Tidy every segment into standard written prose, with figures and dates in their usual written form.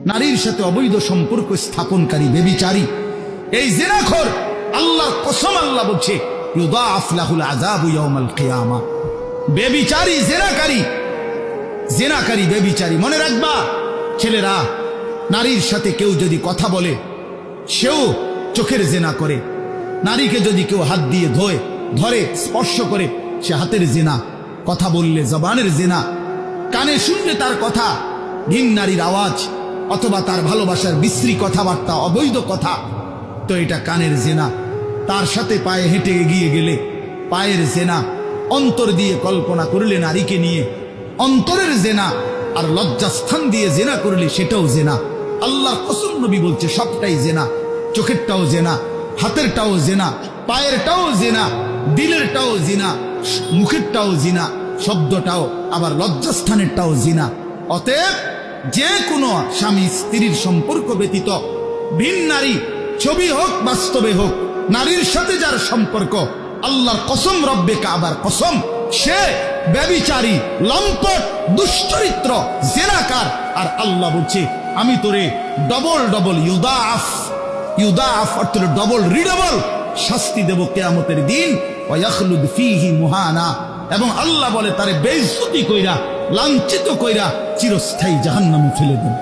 নারীর সাথে অবৈধ সম্পর্ক স্থাপনকারী ব্যভিচারী, এই জিনাখোর, আল্লাহর কসম আল্লাহ বলছে ইউদাআফ লাহুল আযাবু ইয়াউমাল কিয়ামা। ব্যভিচারী, জিনাকারী ব্যভিচারী। মনে রাখবা ছেলেরা, নারীর সাথে কেউ যদি কথা বলে সেও চোখের জিনা করে। নারীকে যদি কেউ হাত দিয়ে ধরে স্পর্শ করে সে হাতের জিনা। কথা বললে জবানের জিনা, কানে শুনলে তার কথা ভিন নারীর আওয়াজ অথবা তার ভালোবাসার বিশ্রী কথাবার্তা, অবৈধ কথা, তো এটা কানের জিনা। তার সাথে পায়ে হেঁটে এগিয়ে গেলে পায়ের জিনা। অন্তর দিয়ে কল্পনা করলে নারীকে নিয়ে অন্তরের জিনা। আর লজ্জাস্থান দিয়ে জিনা করলে সেটাও জিনা। আল্লাহর কসম নবী বলছে সবটাই জিনা। চোখেরটাও জিনা, হাতেরটাও জিনা, পায়েরটাও জিনা, দিলেরটাও জিনা, মুখেরটাও জিনা, শব্দটাও, আবার লজ্জাস্থানেরটাও জিনা। অতএব যে কোনো স্বামী স্ত্রীর সম্পর্ক ব্যতীত ভিন নারী, ছবি হোক বাস্তবে হোক, নারীর সাথে যার সম্পর্ক, আল্লাহর কসম, রব্বে কাবার কসম, সে ব্যভিচারী, লম্পট, দুশ্চরিত্র, জিনাকার। আর আল্লাহ বলছে আমি তোরে ডবল ইউদাআফ অর্থ ডবল রিডবল শাস্তি দেব কিয়ামতের দিন। ওয়ায়াখলুদ ফীহি মুহানা, এবং আল্লাহ বলে তারে বেইজ্জতি কইরা, লাঞ্ছিত কইরা চিরস্থায়ী জাহান্নামে ফেলে দেব।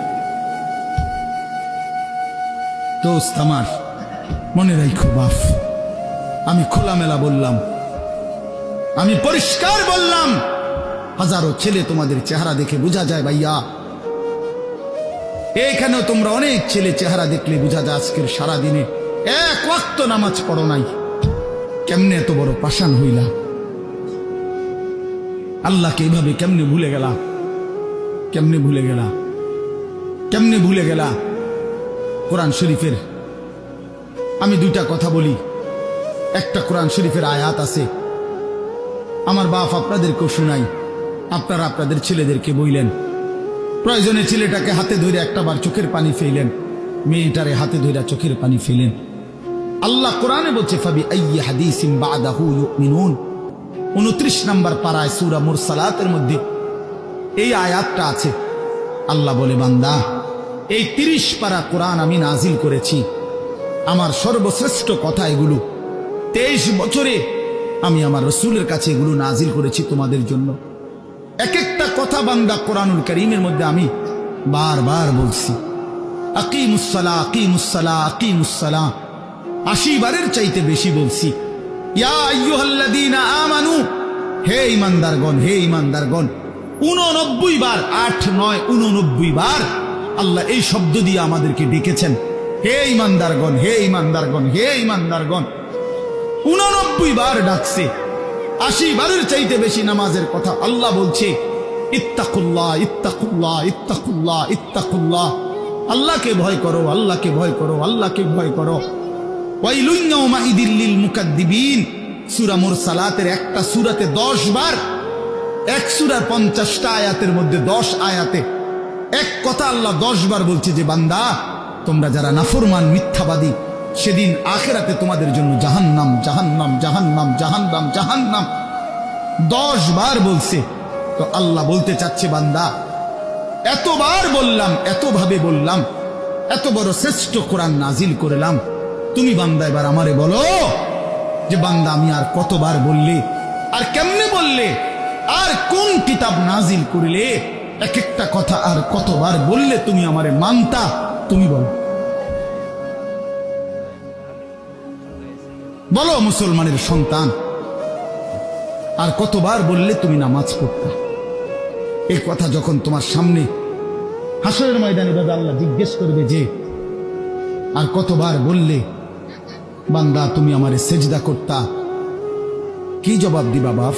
দোস্ত আমার, মনে রাখো বাপ, আমি খোলামেলা বললাম, আমি পরিষ্কার বললাম। হাজারো ছেলে তোমাদের চেহারা দেখে বোঝা যায় ভাইয়া। এখানেও তোমরা অনেক ছেলে চেহারা দেখলে বোঝা যায় আজকের সারাদিনে এক ওয়াক্ত নামাজ পড়ো নাই। কেমনে এত বড় পাষাণ হইলা? আল্লাহকে এইভাবে কেমনে ভুলে গেলা? কেমনে ভুলে গেলা? কোরআন শরীফের আমি দুইটা কথা বলি। একটা কোরআন শরীফের আয়াত আছে, আমার বাপ আপনাদেরকেও শুনাই, আপনারা আপনাদের ছেলেদেরকে বইলেন। প্রয়োজনে ছেলেটাকে হাতে ধরে একটা বার চোখের পানি ফেলেন, মেয়েটারে হাতে ধরে চোখের পানি ফেলেন। আল্লাহ কোরআনে বলছে ফাবি আইয়ি হাদিসিন বাদাহু ইউমিনুন। 29 নম্বর পারায় সূরা মুরসালাতের মধ্যে এই আয়াতটা আছে। আল্লাহ বলে বান্দা, এই 30 পারা কোরআন আমি নাজিল করেছি, আমার সর্বশ্রেষ্ঠ কথা এগুলো। 23 বছরে আমি আমার রাসূলের কাছে এগুলো নাজিল করেছি তোমাদের জন্য। এক একটা কথা বান্দা কোরআনুল কারীমের মধ্যে আমি বারবার বলছি, আকিমুসসালাহ আকিমুসসালাহ আকিমুসসালাহ 80 বারের চাইতে বেশি বলছি। ইয়া আইয়ুহাল্লাযীনা আমানু, হে ঈমানদারগণ, হে ঈমানদারগণ, 89 বার, 8, 9, 89 বার আল্লাহ এই শব্দ দিয়ে আমাদেরকে ডেকেছেন। হে ঈমানদারগণ, হে ঈমানদারগণ, হে ঈমানদারগণ, 89 বার ডাকছে। 80 বারের চাইতে বেশি নামাজের কথা আল্লাহ বলছে ইত্তাকুল্লাহ ইত্তাকুল্লাহ ইত্তাকুল্লাহ ইত্তাকুল্লাহ। আল্লাহকে ভয় করো, আল্লাহকে ভয় করো, আল্লাহকে ভয় করো। ওয়াইলুন ইয়াউমাইদিল লিল মুকাদ্দিবিন, সূরা মুরসালাতের একটা সূরাতে 10 বার, এক সূরার 50টা আয়াতের মধ্যে 10 আয়াতে এক কথা আল্লাহ 10 বার বলছে যে বান্দা তোমরা যারা নাফরমান, মিথ্যাবাদী, সেদিন আখিরাতে তোমাদের জন্য জাহান্নাম, জাহান্নাম, জাহান্নাম, জাহান্নাম, জাহান্নাম 10 বার বলছে। তো আল্লাহ বলতে চাচ্ছে বান্দা, এতবার বললাম, এতভাবে বললাম, এত বড় শ্রেষ্ঠ কোরআন নাজিল করলাম, তুমি বান্দা এবার আমারে বলো যে বান্দা আমি আর কতবার বললে, আর কেমনে বললে, আর কোন কিতাব নাজিল করলে, এক একটা কথা আর কতবার বললে তুমি আমারে মানতা, তুমি বলো। বলো মুসলমানের সন্তান, আর কতবার বললে তুমি নামাজ পড়তা? এই কথা যখন তোমার সামনে হাসরের ময়দানে দাদা আল্লাহ জিজ্ঞেস করবে যে আর কতবার বললে বান্দা তুমি আমারে সেজদা করতা, কি জবাব দিবা বাপ?